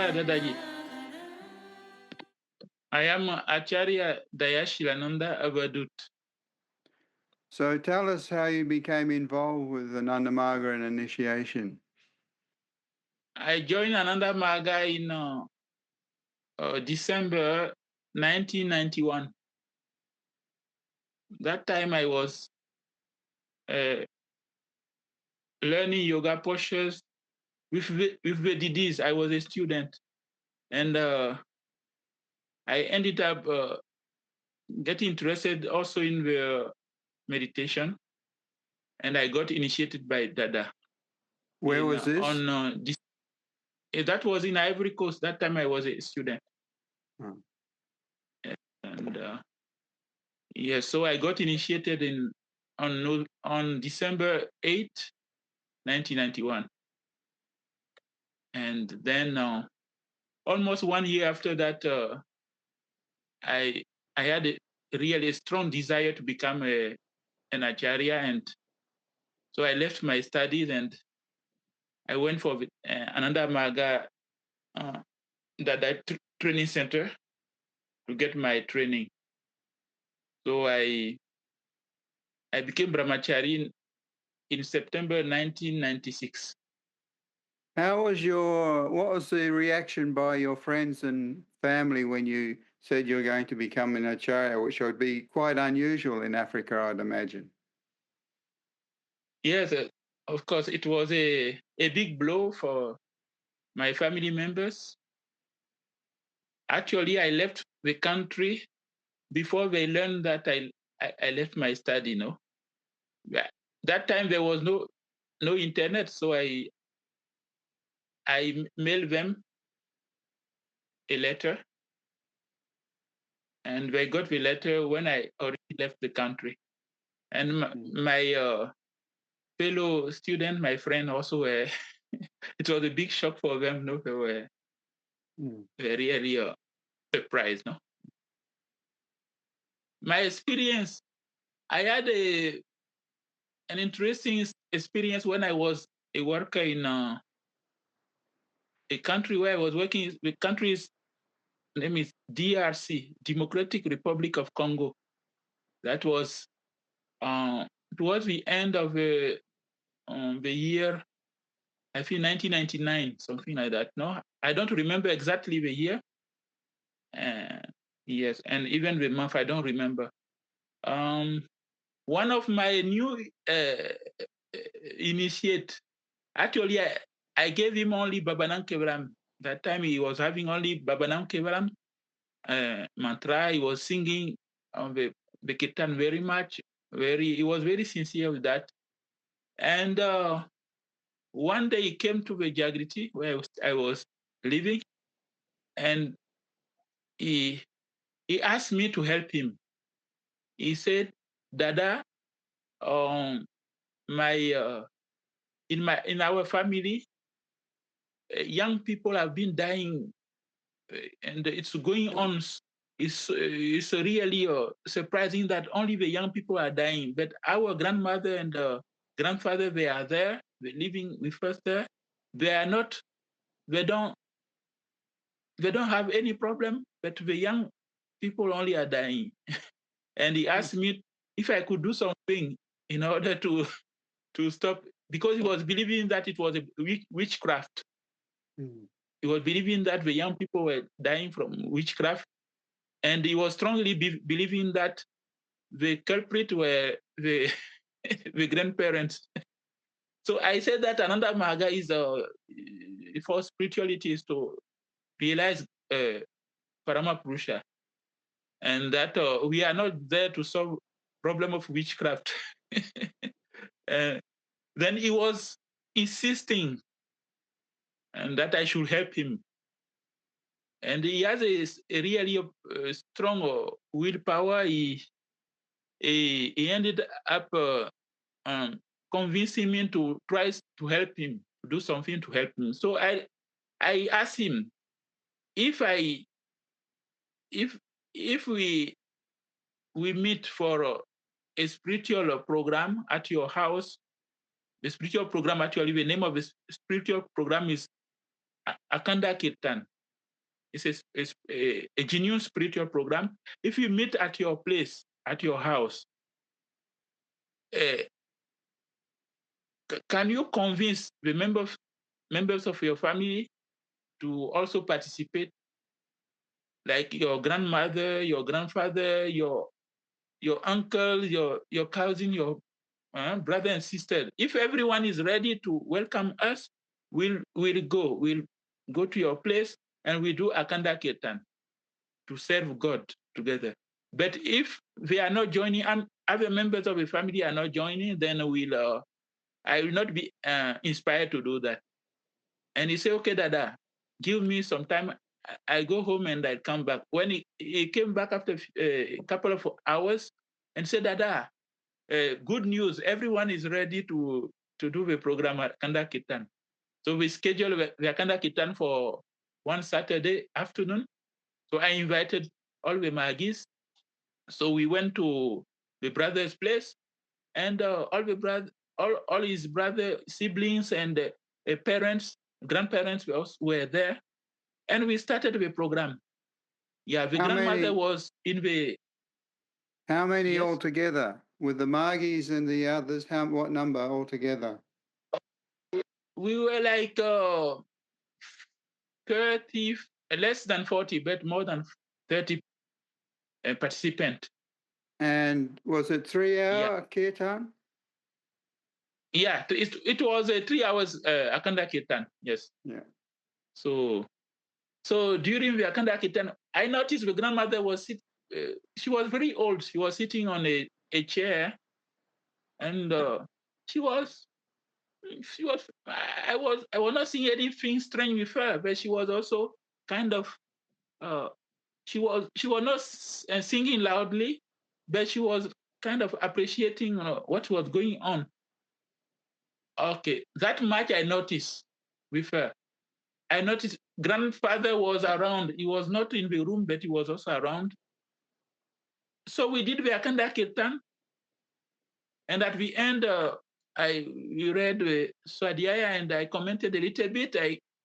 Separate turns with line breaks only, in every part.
Africa Dadaji. I am Acharya Dayashiilananda Abadut.
So tell us how you became involved with the Nanda Marga and initiation.
I joined Ananda Marga in December 1991. That time I was learning yoga postures with the DDs. I was a student, and I ended up getting interested also in the meditation, and I got initiated by Dada.
Where was this?
That was in Ivory Coast. That time I was a student.
Oh.
And yes, so I got initiated on December 8th, 1991. And then almost 1 year after that, I had a really strong desire to become an acharya, and so I left my studies and I went for another Marga Dada training center to get my training. So I became brahmachari in September 1996.
What was the reaction by your friends and family when you said you were going to become an acharya, which would be quite unusual in Africa, I'd imagine?
Yes, of course, it was a big blow for my family members. Actually, I left the country before they learned that I left my study, That time there was no internet, so I mailed them a letter, and they got the letter when I already left the country. And my fellow student, my friend, also were. It was a big shock for them. They were really surprised. My experience, I had an interesting experience when I was a worker in a country where I was working. The country's name is DRC, Democratic Republic of Congo. That was towards the end of the year, I think 1999, something like that. No, I don't remember exactly the year. Yes, and even the month I don't remember. One of my new initiate, actually, I gave him only Babanam Kevaram. That time he was having only Babanam Kevaram mantra. He was singing on the kirtan very much. He was very sincere with that. And one day he came to the Jagriti where I was living, and he asked me to help him. He said, Dada, in our family, young people have been dying, and it's going on. It's really surprising that only the young people are dying, but our grandmother and grandfather, they are there, they're living with us there. They are not. They don't have any problem, but the young people only are dying. And he asked me if I could do something in order to stop, because he was believing that it was a witchcraft. He was believing that the young people were dying from witchcraft, and he was strongly believing that the culprit were the the grandparents. So I said that another Maga is for spirituality is to realize Parama Purusha, and that we are not there to solve problem of witchcraft. Then he was insisting and that I should help him. And he has a really strong willpower. He ended up convincing me to try to help him, to do something to help him. So I asked him if we meet for a spiritual program at your house. The spiritual program, actually, the name of the spiritual program is Akanda Kirtan. a genuine spiritual program. If you meet at your place, at your house, can you convince the members of your family to also participate, like your grandmother, your grandfather, your uncle, your cousin, your brother and sister? If everyone is ready to welcome us, we'll go to your place and we do akanda ketan to serve God together. But if they are not joining, and other members of the family are not joining, then I will not be inspired to do that. And he said, okay, Dada, give me some time. I go home and I come back. When he came back after a couple of hours and said, Dada, good news, everyone is ready to do the program at Kanda Kitan. So we scheduled the Kanda Kitan for one Saturday afternoon. So I invited all the Margiis. So we went to the brother's place, and all his brother siblings and parents, grandparents were there, and we started the program. Yeah, the
How
grandmother
many?
was in the
How many
yes.
altogether? With the Margies and the others, what number altogether?
We were like 30, less than 40, but more than 30 participants.
And was it 3-hour kirtan?
Yeah, it was a 3 hours Akanda Kirtan. Yes.
Yeah.
So during the Akanda Kirtan, I noticed the grandmother was she was very old. She was sitting on a chair, and she was I was not seeing anything strange with her, but she was also kind of she was not singing loudly, but she was kind of appreciating what was going on. Okay, that much I noticed with her. I noticed grandfather was around. He was not in the room, but he was also around. So we did the Akanda Kirtan, and at the end, we read Swadhyaya, and I commented a little bit.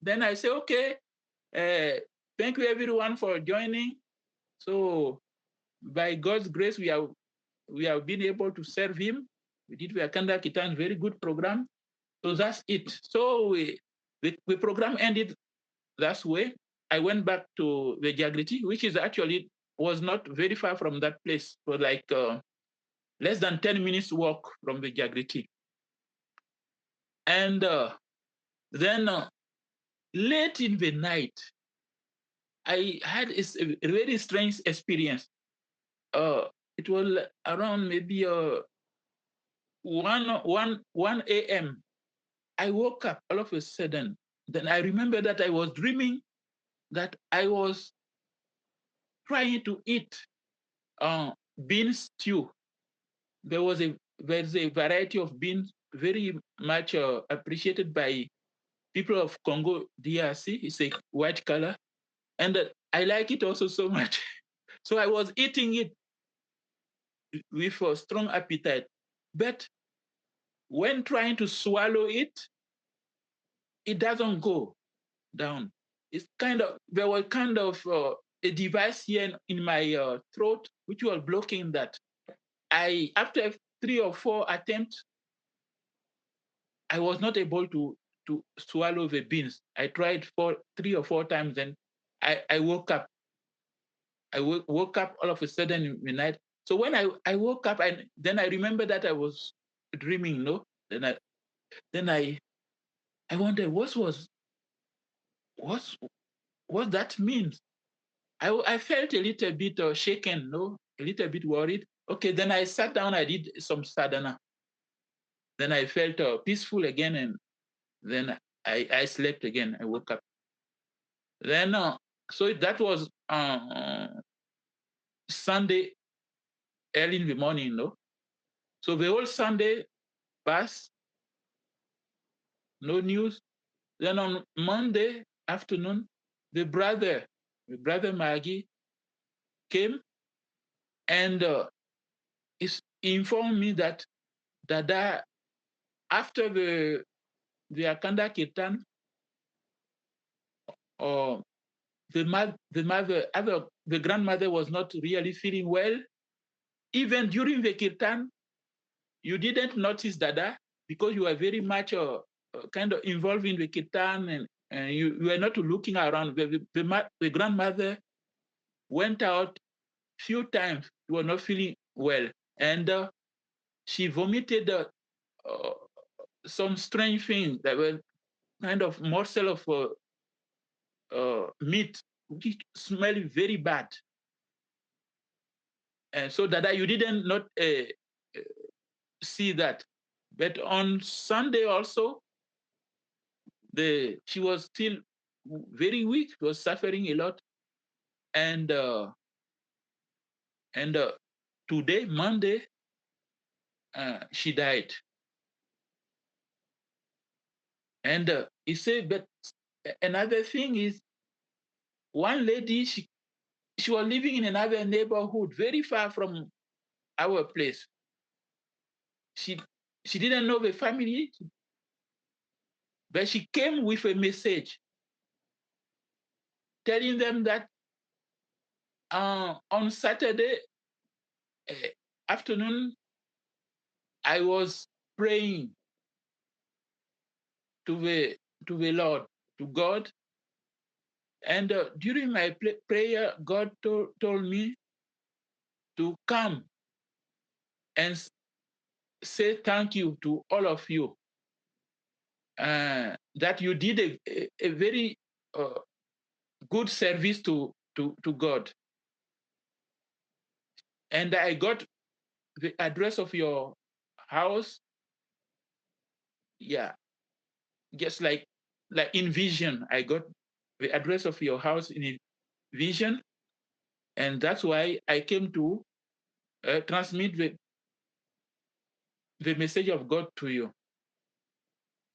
Then I say, okay, thank you everyone for joining. So by God's grace, we have been able to serve Him. We did the Akanda Kirtan, very good program. So that's it. So the program ended that way. I went back to the Jagriti, which is actually was not very far from that place, for like less than 10 minutes walk from the Jagriti. And then late in the night, I had a very strange experience. It was around maybe 1 a.m. I woke up all of a sudden. Then I remember that I was dreaming that I was trying to eat bean stew. There's a variety of beans very much appreciated by people of Congo DRC. It's a white color, and I like it also so much. So I was eating it with a strong appetite, but when trying to swallow it, it doesn't go down. It's kind of there was kind of a device here in my throat which was blocking that. After 3 or 4 attempts, I was not able to swallow the beans. I tried 3 or 4 times, then I woke up. I woke up all of a sudden in the night. So when I woke up, then I remember that I was dreaming. No, then I wondered what that means. I felt a little bit shaken, no, a little bit worried. Okay, then I sat down. I did some sadhana. Then I felt peaceful again, and then I slept again. I woke up. Then so that was Sunday early in the morning, no. So the whole Sunday passed, no news. Then on Monday afternoon, the brother Margiis came and informed me that Dada, after the Akanda Kirtan, the grandmother was not really feeling well. Even during the kirtan, you didn't notice Dada because you were very much kind of involved in the kirtan, and you were not looking around. The grandmother went out few times. She was not feeling well, and she vomited some strange things that were kind of morsel of meat, which smelled very bad. And so Dada, you didn't not see that. But on Sunday also, she was still very weak. She was suffering a lot, and today, Monday, she died. And he said, but another thing is, one lady, she was living in another neighborhood, very far from our place. She didn't know the family, but she came with a message telling them that on Saturday afternoon, I was praying to the Lord, to God, and during my prayer, God told me to come and say thank you to all of you, that you did a very good service to God. And I got the address of your house, yeah, just like in vision. I got the address of your house in a vision, and that's why I came to transmit the message of God to you.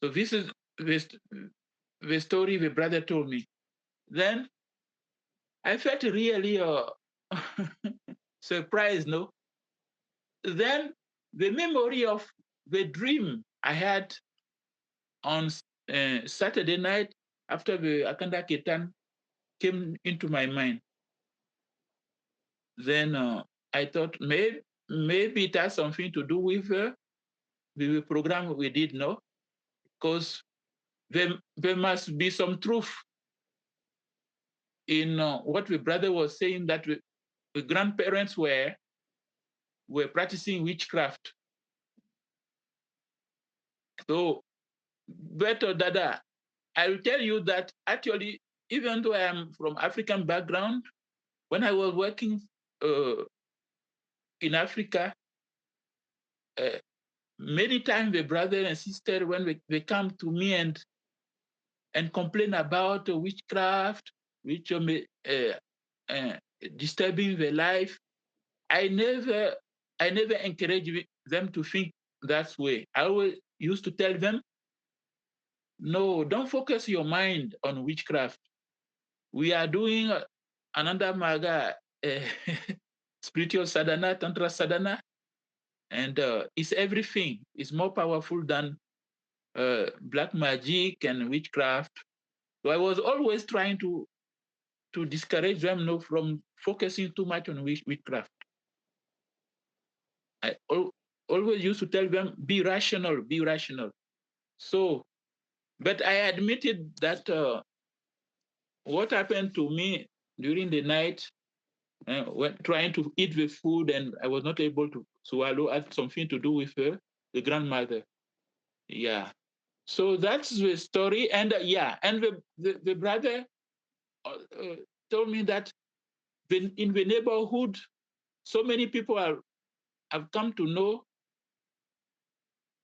So this is the story the brother told me. Then I felt really surprised, no? Then the memory of the dream I had on Saturday night after the Akanda Ketan came into my mind. Then I thought maybe it has something to do with the program we did, no? Because there must be some truth in what the brother was saying, that the grandparents were practicing witchcraft. So, better Dada, I will tell you that actually, even though I am from African background, when I was working in Africa, many times the brother and sister, when they come to me and complain about witchcraft, which disturbing their life, I never encourage them to think that way. I always used to tell them, no, don't focus your mind on witchcraft. We are doing another maga, spiritual sadhana, tantra sadhana, and it's everything. It's more powerful than black magic and witchcraft. So I was always trying to discourage them, no, from focusing too much on witchcraft. I always used to tell them, be rational, be rational. So, but I admitted that what happened to me during the night, when trying to eat the food and I was not able to swallow, had something to do with the grandmother. Yeah. So that's the story. And yeah, and the brother told me that in the neighborhood, so many people have come to know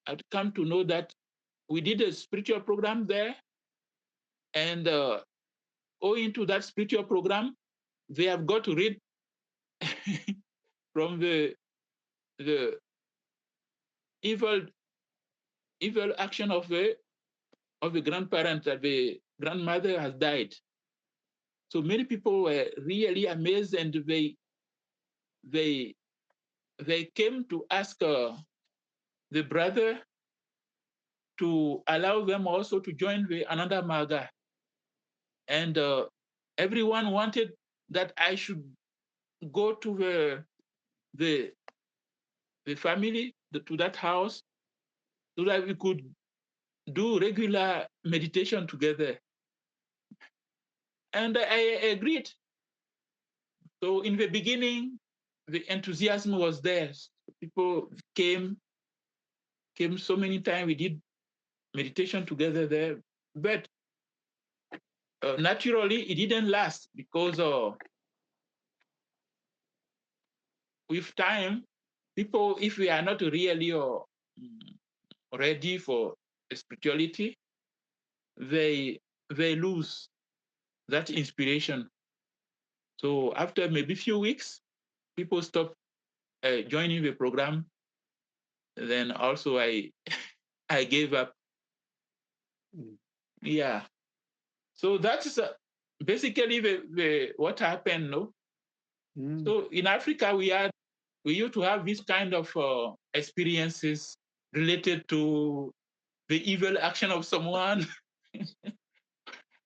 that we did a spiritual program there, and owing to that spiritual program, they have got rid from the evil action of the grandparent, that the grandmother has died. So many people were really amazed, and they came to ask the brother to allow them also to join the another maga. And everyone wanted that I should go to the family, to that house, so that we could do regular meditation together. And I agreed. So in the beginning, the enthusiasm was there. People came so many times. We did meditation together there. But naturally, it didn't last because with time, people, if we are not really ready for spirituality, they lose that inspiration. So after maybe few weeks, people stop joining the program. Then also I I gave up. Yeah. So that's basically the what happened. No. So in Africa we used to have this kind of experiences related to the evil action of someone.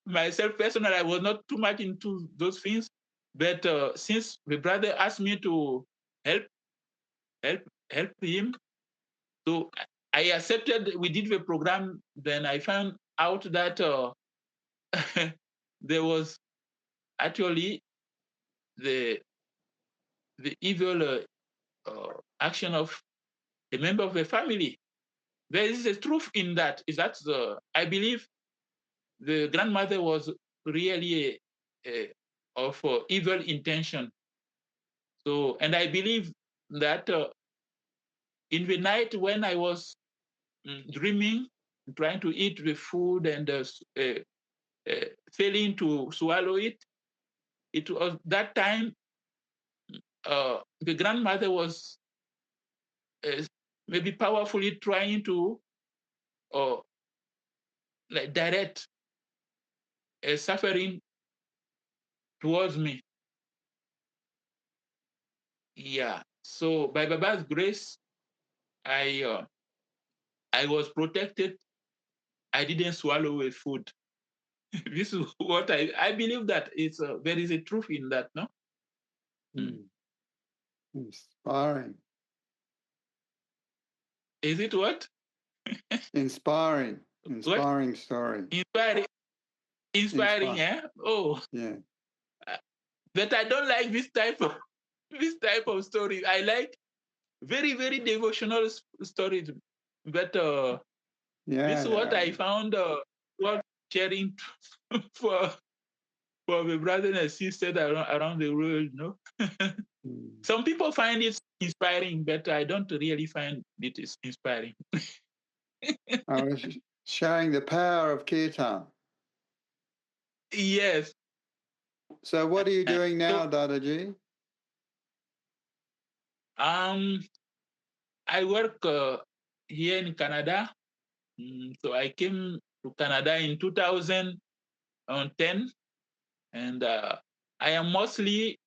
Myself personally, I was not too much into those things, but since the brother asked me to help help help him, so I accepted. We did the program. Then I found out that there was actually the evil action of a member of the family. There is a truth in that. Is that I believe the grandmother was really of evil intention. So, and I believe that in the night when I was dreaming, trying to eat the food and failing to swallow it, it was that time the grandmother was uh, maybe powerfully trying to uh, like direct suffering towards me. Yeah. So by Baba's grace, I I was protected. I didn't swallow a food. This is what I believe that it's there is a truth in that, no?
Inspiring.
Is it what?
Inspiring.
What?
Inspiring story.
Inspiring, eh? Oh,
yeah.
But I don't like this type of story. I like very very devotional stories. But this is what I found worth sharing for the brothers and sisters around the world. No, some people find it inspiring, but I don't really find it is inspiring.
I was showing the power of kirtan.
Yes.
So what are you doing now,
So,
Dadaji?
I work here in Canada. So I came to Canada in 2010, and I am mostly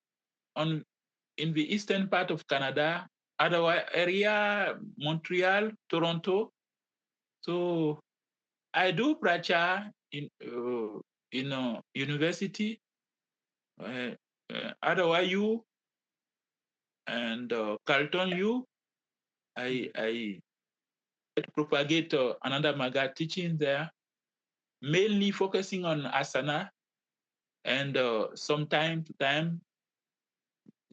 in the eastern part of Canada, Ottawa area, Montreal, Toronto. So I do pracha in university, Ottawa U and Carleton U. I propagate Ananda Maga teaching there, mainly focusing on asana, and from time to time,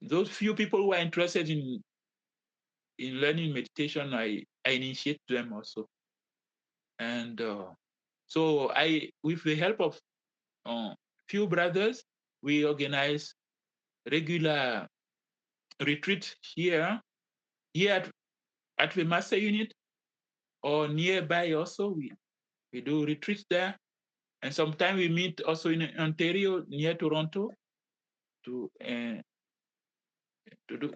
those few people who are interested in learning meditation, I initiate them also. And so with the help of few brothers, we organize regular retreat here at the master unit or nearby also. We do retreats there. And sometimes we meet also in Ontario near Toronto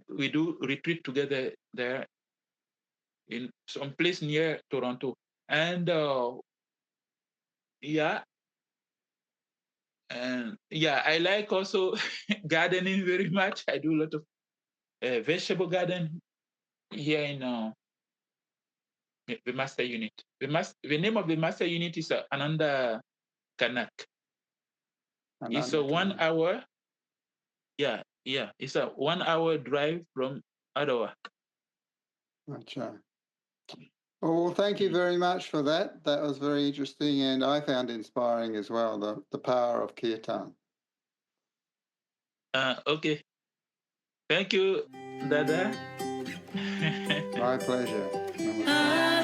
we do retreat together there in some place near Toronto. And yeah, and yeah, I like also gardening very much. I do a lot of vegetable garden here in the master unit. The name of the master unit is Ananda Kanak. It's a 1 hour. Yeah, it's a 1 hour drive from Ottawa.
Gotcha. Well, thank you very much for that. That was very interesting, and I found inspiring as well, the power of kirtan.
Okay. Thank you, Dada.
My pleasure. Namaste.